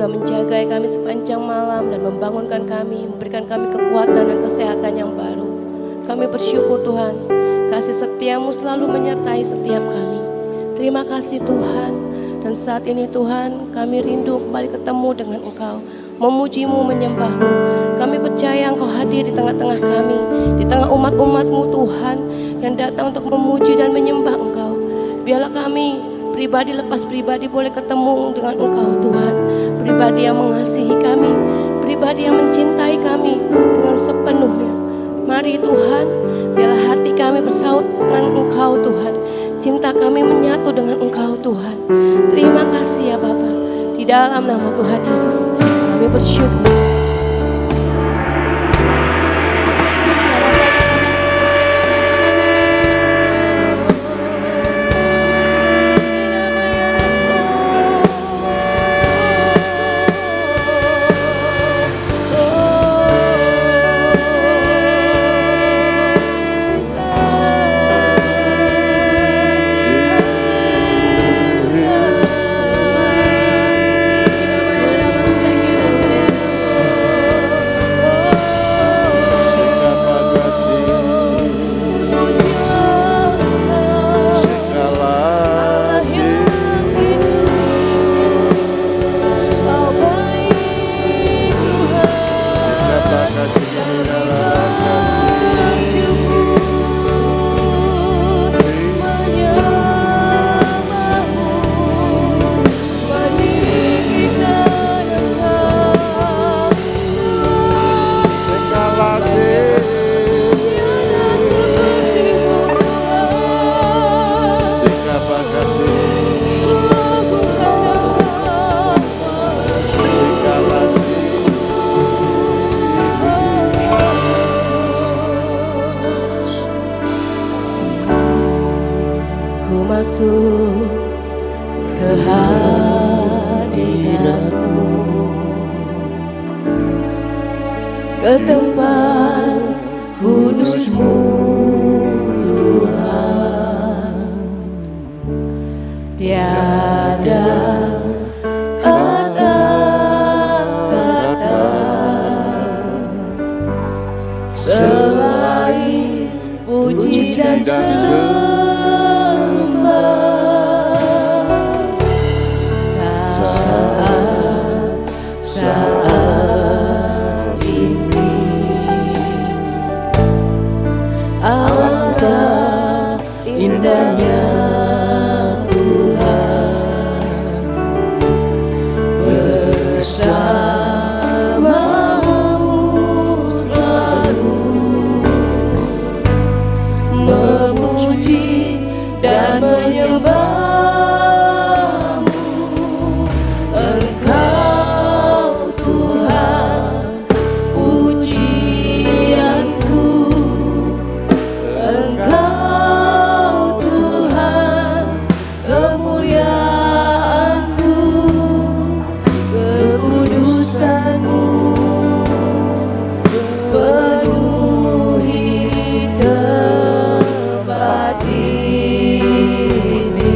sudah menjaga kami sepanjang malam dan membangunkan kami, memberikan kami kekuatan dan kesehatan yang baru. Kami bersyukur Tuhan, kasih setiamu selalu menyertai setiap kami. Terima kasih Tuhan. Dan saat ini Tuhan, kami rindu kembali ketemu dengan Engkau, memujimu, menyembahmu. Kami percaya Engkau hadir di tengah-tengah kami, di tengah umat-umatmu Tuhan, yang datang untuk memuji dan menyembah Engkau. Biarlah kami pribadi lepas pribadi boleh ketemu dengan Engkau Tuhan, pribadi yang mengasihi kami, pribadi yang mencintai kami dengan sepenuhnya. Mari Tuhan, biarlah hati kami bersaut dengan Engkau Tuhan, cinta kami menyatu dengan Engkau Tuhan. Terima kasih ya Bapa, di dalam nama Tuhan Yesus kami bersyukur. Masuk ke hadirat-Mu, ke tempat kudus-Mu Tuhan. Tiada kata-kata selain puji dan saat ini. Alangkah indahnya Tuhan bersamamu selalu, memuji dan menyembah. Penuhi tempat ini.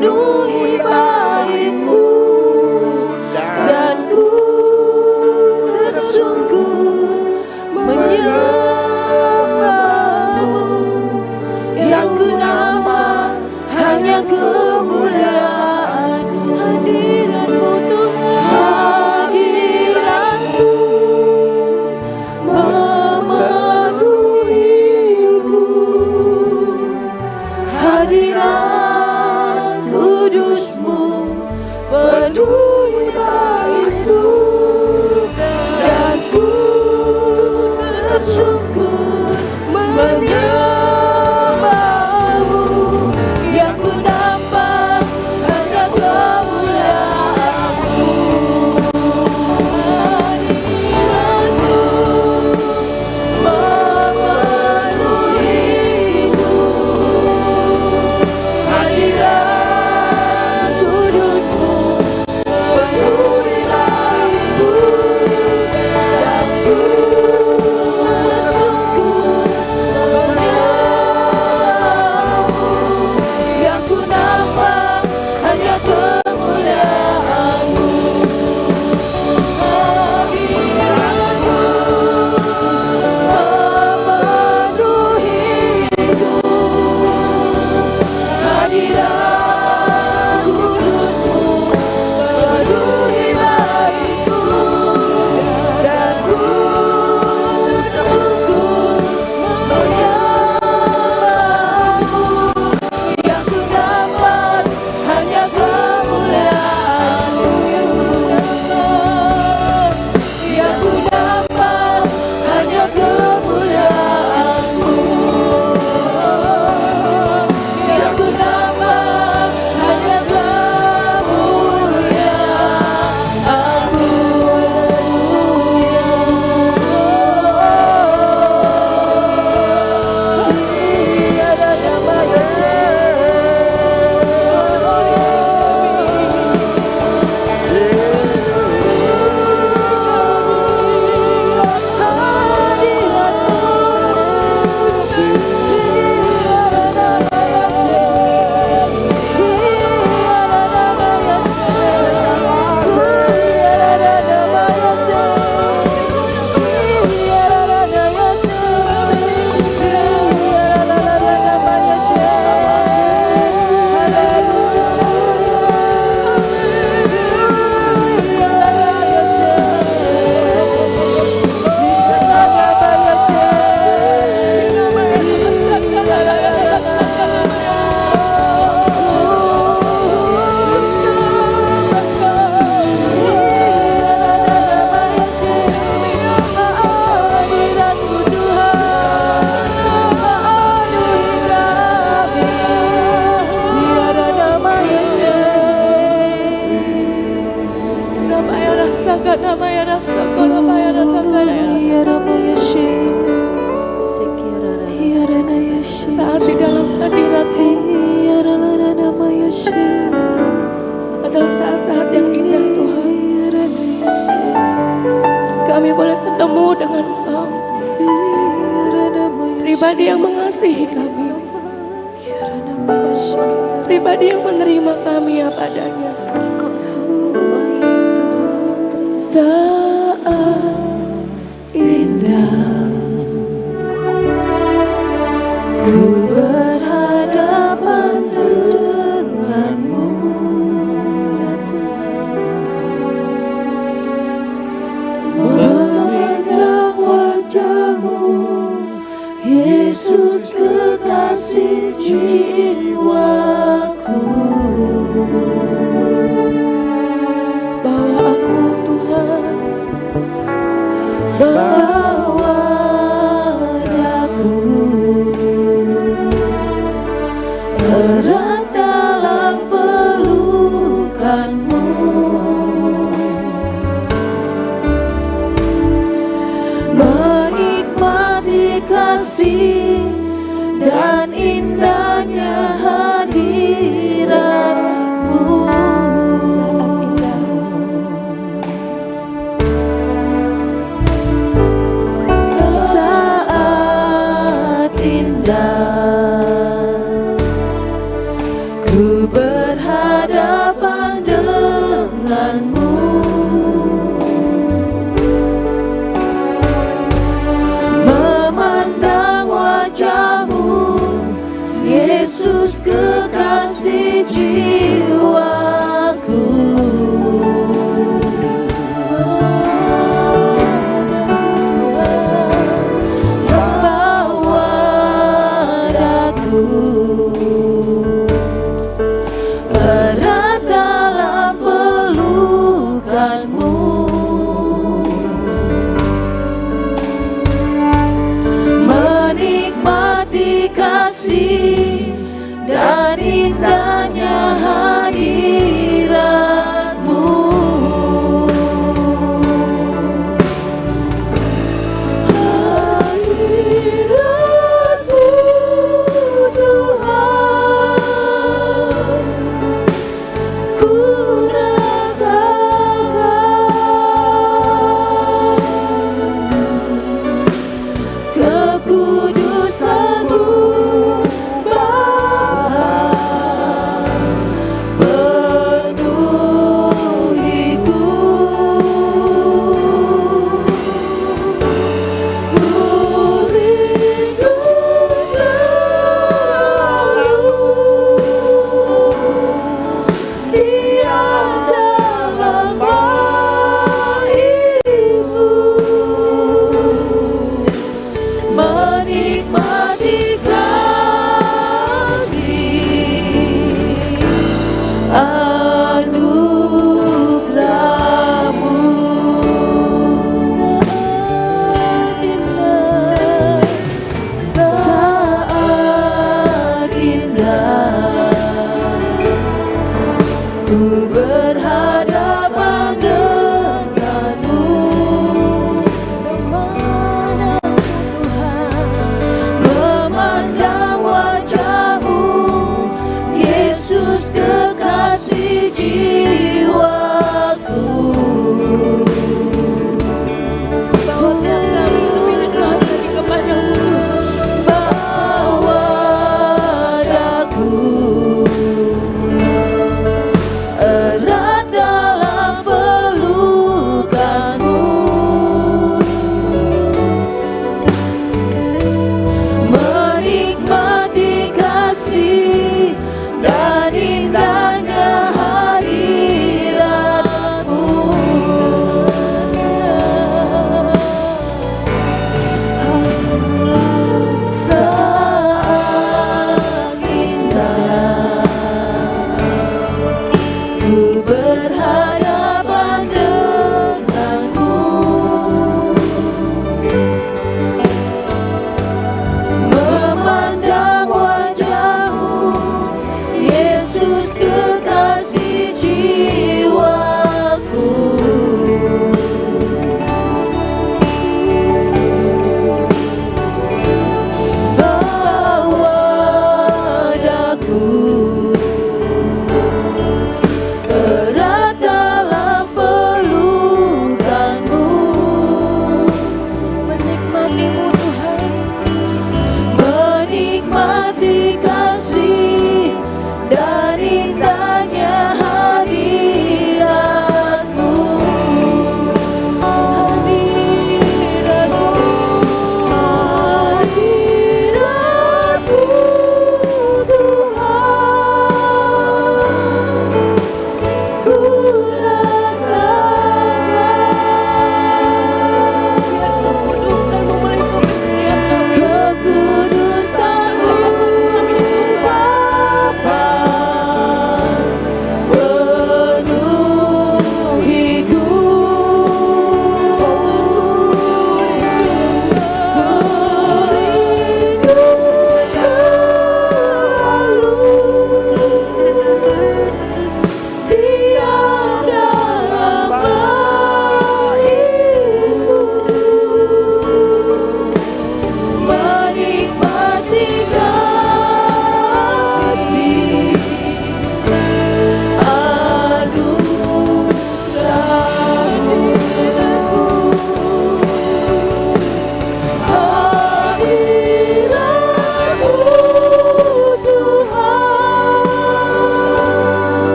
penuhi bait-Mu, dan ku tersungkur menyembah-Mu. Yang ku nampak hanya kemuliaan-Mu, hadirat-Mu Tuhan, hadirat-Mu memenuhiku, hadirat kudus-Mu penuhi bait-Mu, dan ku tersungkur menyembah-Mu. Yang ku dapat hanya kemuliaan-Mu, hadirat-Mu memenuhiku, hadirat kudus-Mu penuhi bait-Mu, dan ku tersungkur menyembah-Mu. Yang ku nampak hanya kemuliaan-Mu, hadirat-Mu memenuhiku, hadirat kudus-Mu penuhi bait-Mu, dan ku tersungkur menyembah-Mu. Yang ku dapat hanya kemuliaan-Mu, yang ku dapat hanya kemuliaan-Mu, yang ku dapat hanya kemuliaan-Mu. Saat di dalam hadirat-Mu adalah saat-saat yang indah Tuhan. Kami boleh ketemu dengan Engkau, pribadi yang mengasihi kami, pribadi yang menerima kami apa adanya. Saat indah ku berhadapan denganmu, memandang wajahmu, Yesus kekasih jiwaku. Bawa aku Tuhan, bawa aku erat dalam pelukan-Mu, menikmati kasih dan indahnya hadirat-Mu. Saat indah ku berharap kekasih jiwaku. Membawa daku erat dalam pelukanmu, menikmati kasih dan indahnya hadiratmu. Hadiratmu Tuhan, ku rasakan kekudusanmu Bapa, penuhiku. Ku rindu selalu diam dalam baitmu, menikmati kasih anugerahmu. Saat indah ku berhadapan denganmu, memanangmu Tuhan,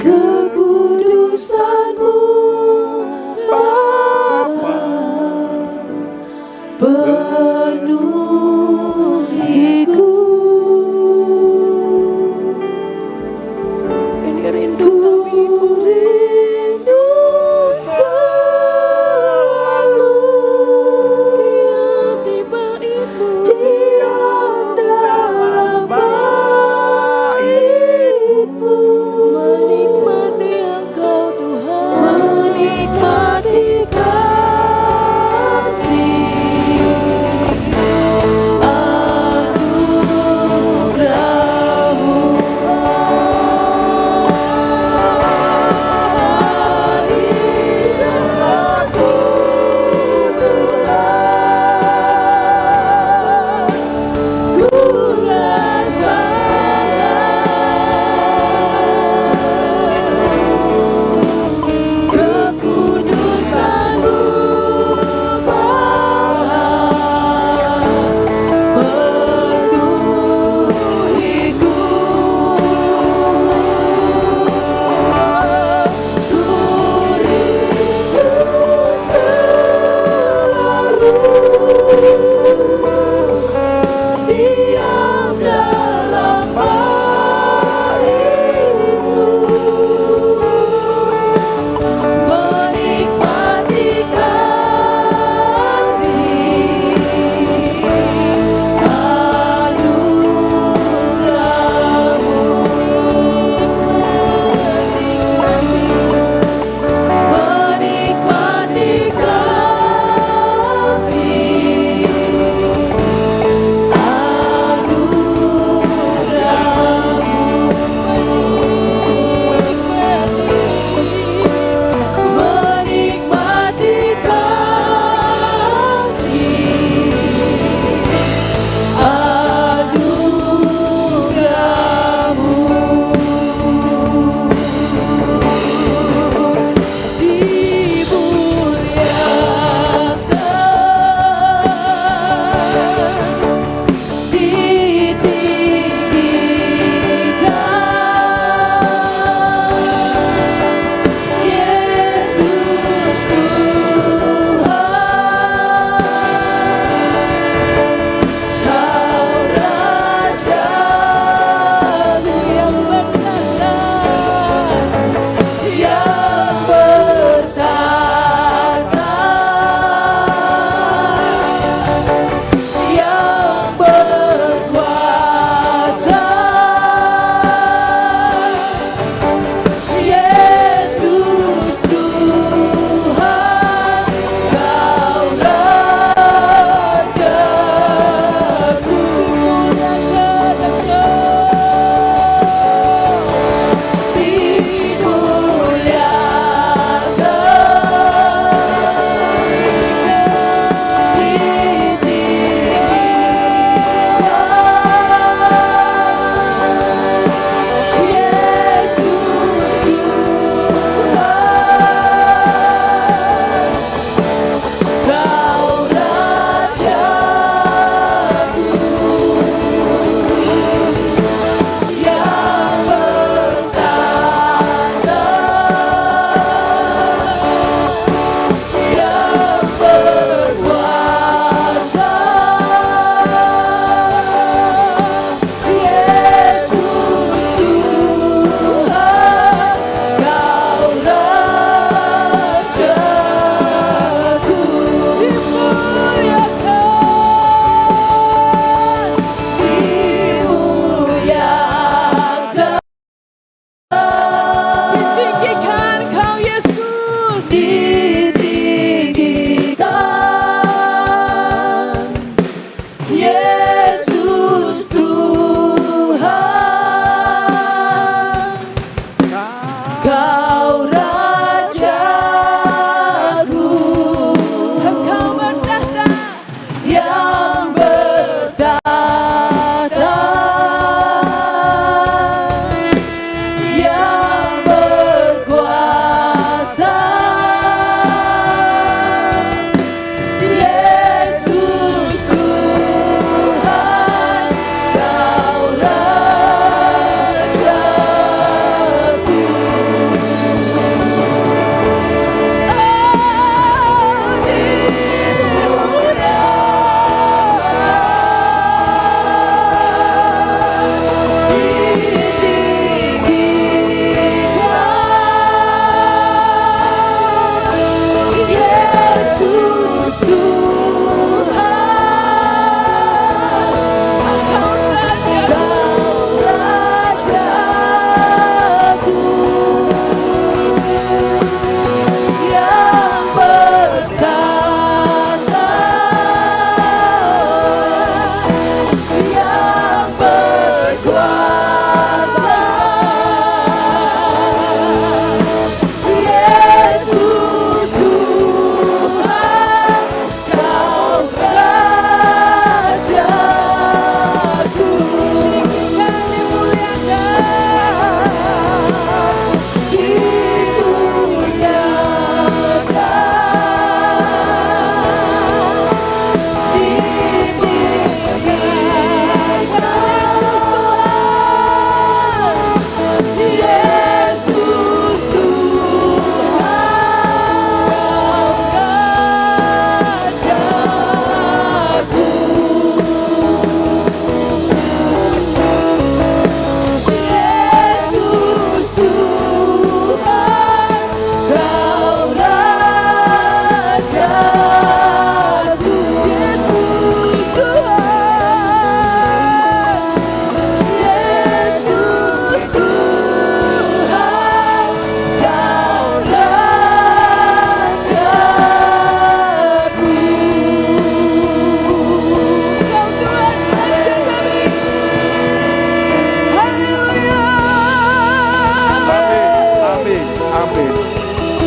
kekudusan-Mu Bapa penuhiku. Ini rindu kami, Rindu selalu diam di bait-Mu, diam dalam bait-Mu, menikmati Engkau Tuhan, menikmati kasih anugerah-Mu. Hadiratku Tuhan, ku rasakan kekudusan-Mu Bapa penuhiku. Ku rindu selalu diam dalam bait-Mu, menikmati kasih anugerah-Mu, menikmati kasih menikmati kasih anugerah-Mu. Dimuliakan, ditinggikan, Yesus Tuhan, Kau Raja-Mu yang bertahta, yang bertahta, yang berkuasa. Yesus Tuhan, Kau Raja-Ku. Dimuliakan, ditinggikan, Yesus Tuhan, Kau Raja-Ku yang bertahta, yang berkuasa. Yesus Tuhan, Kau Raja-Ku. Dimuliakan, ditinggikan Kau Yesus, ditinggikan, Yesus Tuhan, Kau Raja-Ku. Engkau bertahta, yang bertahta, yang berkuasa. Yesus Tuhan, Kau Raja-Ku. Amin.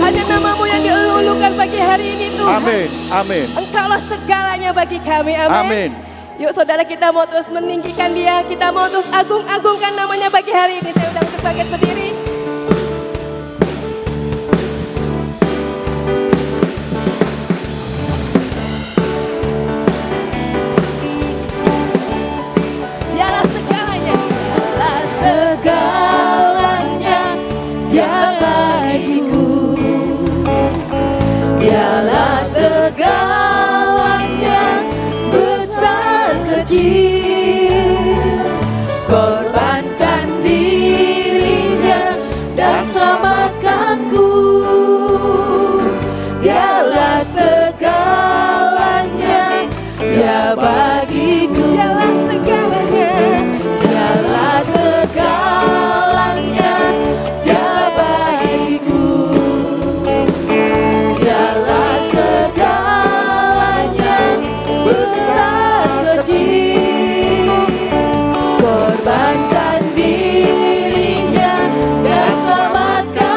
Hanya nama-Mu yang dielulukan pagi hari ini Tuhan. Amin. Amin. Engkaulah segalanya bagi kami. Amin. Amin. Yuk saudara, kita mau terus meninggikan Dia, kita mau terus agung-agungkan namanya pagi hari ini. Saya undang untuk bangkit berdiri. Dialah segalanya. Dialah Segalanya Dia bagiku, Dialah segalanya, besar kecil, korbankan dirinya dan selamatkanku. Dialah segalanya, Dia bagiku. Dialah segalanya. Dialah segalanya, Dia bagiku. Dialah segalanya, besar kecil, korbankan dirinya dan selamatkan.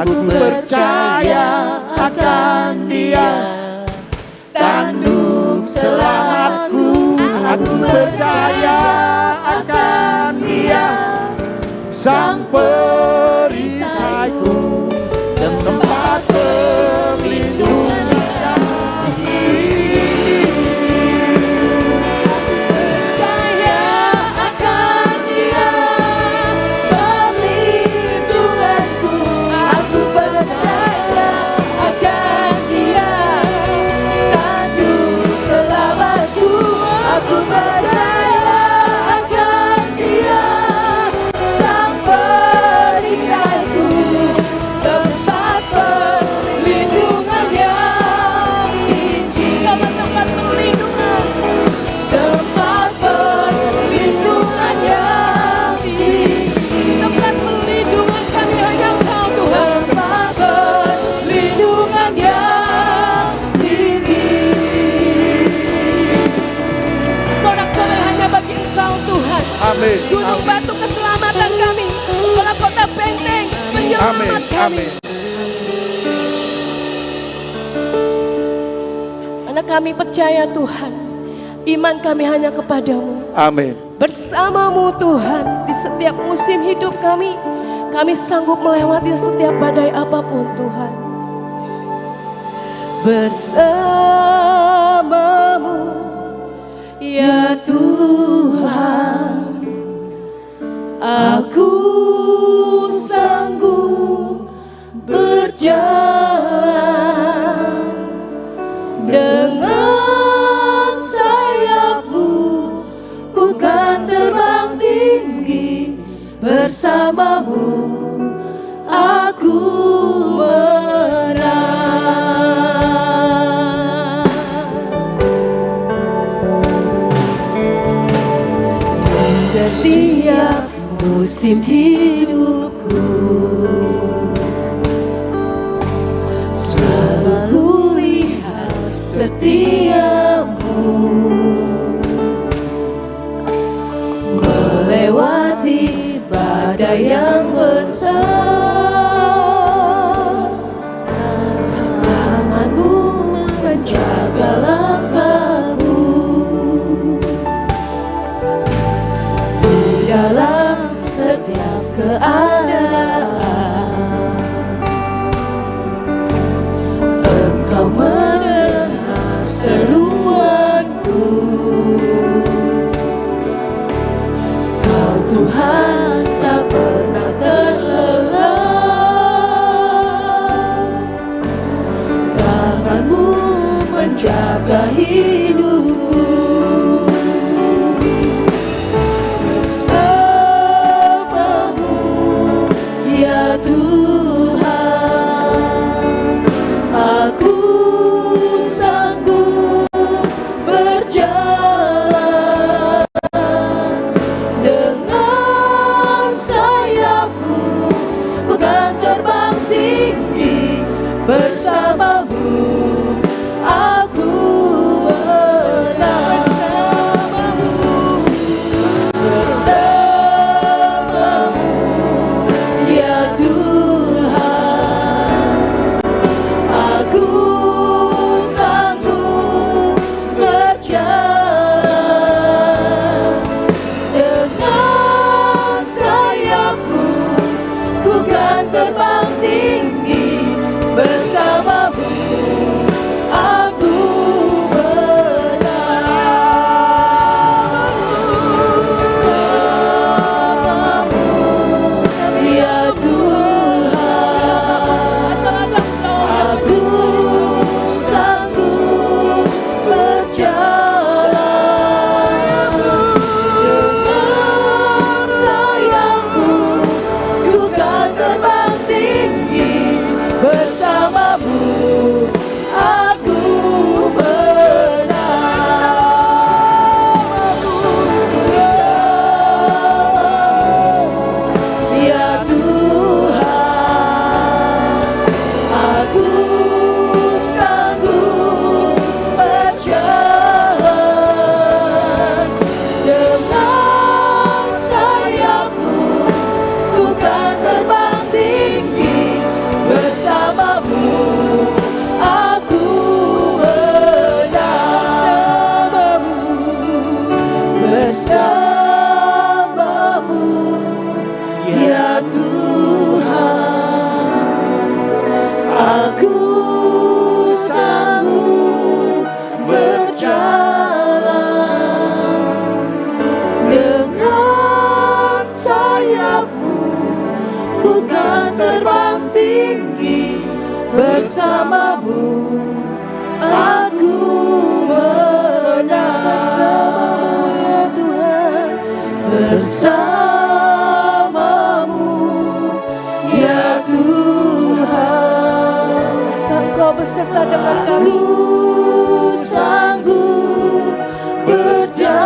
Aku percaya akan Dia, tanduk selamatku. Aku percaya akan Dia, Sang perisaiku, tempat perlindungan. Gunung batu keselamatan kami, kepala kota benteng penyelamat kami. Karena kami percaya Tuhan, iman kami hanya kepadamu. Amin. Bersamamu Tuhan di setiap musim hidup kami sanggup melewati setiap badai apapun Tuhan. Bersamamu ya Tuhan, aku sanggup berjalan dengan sayap-Mu, ku kan terbang tinggi bersamamu, aku menang. Setiap musim hidupku selalu lihat setiamu, melewati badai yang besar. Tangan-Mu menjaga langkahku di dalam setiap keadaan. Engkau mendengar seruanku, Kau Tuhan tak pernah terlelah. Tangan-Mu menjaga hidupku. Ya Tuhan, aku sanggup berjalan dengan sayap-Mu, ku kan terbang tinggi bersama-Mu, aku menang. serta dengan kami. Sanggup berjalan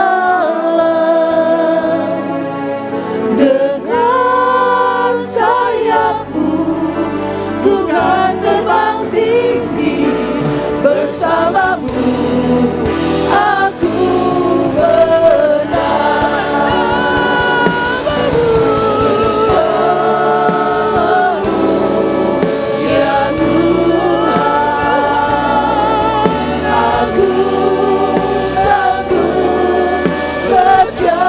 dengan sayapmu, ku kan terbang tinggi bersamamu. Aku bersamamu, ya Tuhan. Aku sanggup berjalan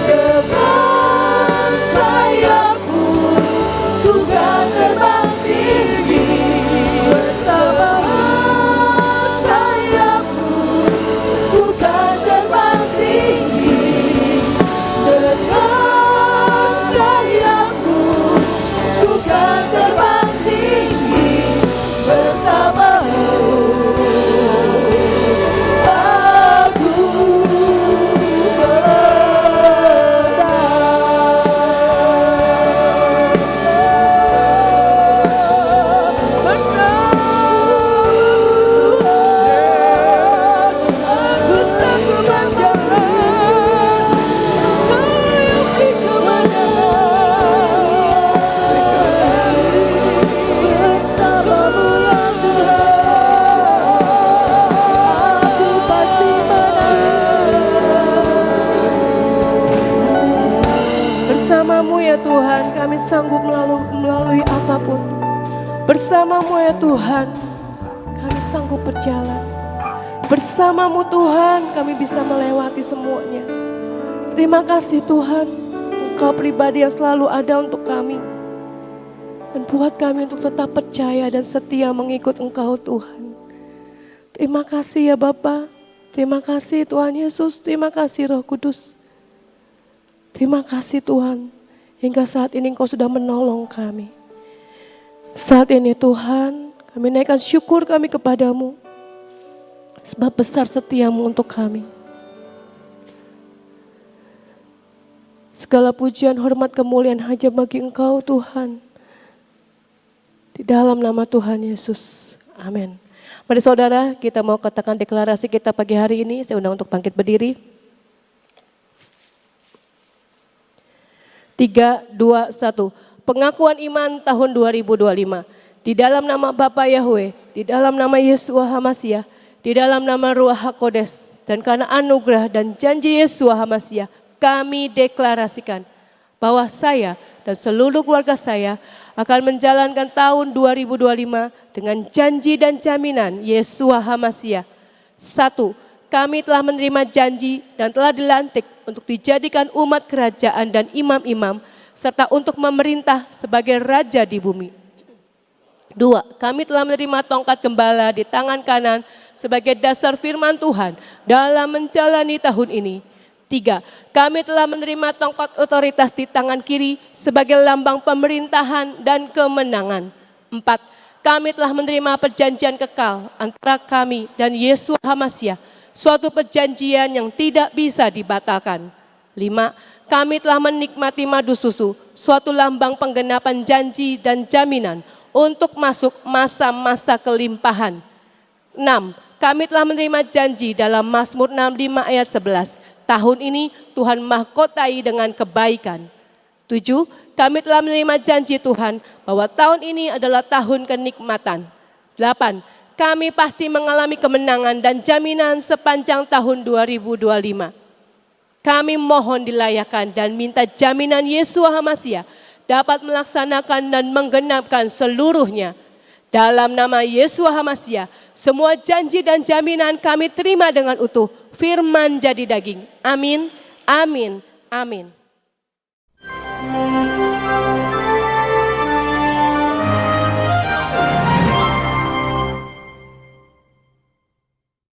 dengan sayapmu, ku kan terbang tinggi bersamamu. Sayapmu, ku kan terbang tinggi dengan sayapmu, ku kan terbang tinggi bersamamu. Aku Bersamamu ya Tuhan, kami sanggup melalui apapun. Bersamamu ya Tuhan, kami sanggup berjalan. Bersamamu Tuhan, kami bisa melewati semuanya. Terima kasih Tuhan, Engkau pribadi yang selalu ada untuk kami. Dan buat kami untuk tetap percaya dan setia mengikut Engkau Tuhan. Terima kasih ya Bapa. Terima kasih Tuhan Yesus, terima kasih Roh Kudus. Terima kasih Tuhan, hingga saat ini Engkau sudah menolong kami. Saat ini Tuhan, kami naikkan syukur kami kepadamu, sebab besar setiamu untuk kami. Segala pujian, hormat, kemuliaan hanya bagi Engkau Tuhan. Di dalam nama Tuhan Yesus, amin. Mari saudara, kita mau katakan deklarasi kita pagi hari ini. Saya undang untuk bangkit berdiri. 3, 2, 1. Pengakuan iman tahun 2025. Di dalam nama Bapa Yahweh, di dalam nama Yeshua HaMashiach, di dalam nama Ruach HaKodes, dan karena anugerah dan janji Yeshua HaMashiach, kami deklarasikan bahwa saya dan seluruh keluarga saya akan menjalankan tahun 2025 dengan janji dan jaminan Yeshua HaMashiach. 1. Kami telah menerima janji dan telah dilantik untuk dijadikan umat kerajaan dan imam-imam, serta untuk memerintah sebagai raja di bumi. 2. Kami telah menerima tongkat gembala di tangan kanan sebagai dasar firman Tuhan dalam menjalani tahun ini. 3. Kami telah menerima tongkat otoritas di tangan kiri sebagai lambang pemerintahan dan kemenangan. 4. Kami telah menerima perjanjian kekal antara kami dan Yeshua HaMashiach, suatu perjanjian yang tidak bisa dibatalkan. 5. Kami telah menikmati madu susu, suatu lambang penggenapan janji dan jaminan untuk masuk masa-masa kelimpahan. 6. Kami telah menerima janji dalam Mazmur 65 ayat 11. Tahun ini Tuhan mahkotai dengan kebaikan. 7. Kami telah menerima janji Tuhan bahwa tahun ini adalah tahun kenikmatan. 8. Kami pasti mengalami kemenangan dan jaminan sepanjang tahun 2025. Kami mohon dilayakkan dan minta jaminan Yeshua HaMashiach dapat melaksanakan dan menggenapkan seluruhnya. Dalam nama Yeshua HaMashiach, semua janji dan jaminan kami terima dengan utuh. Firman jadi daging. Amin, amin, amin.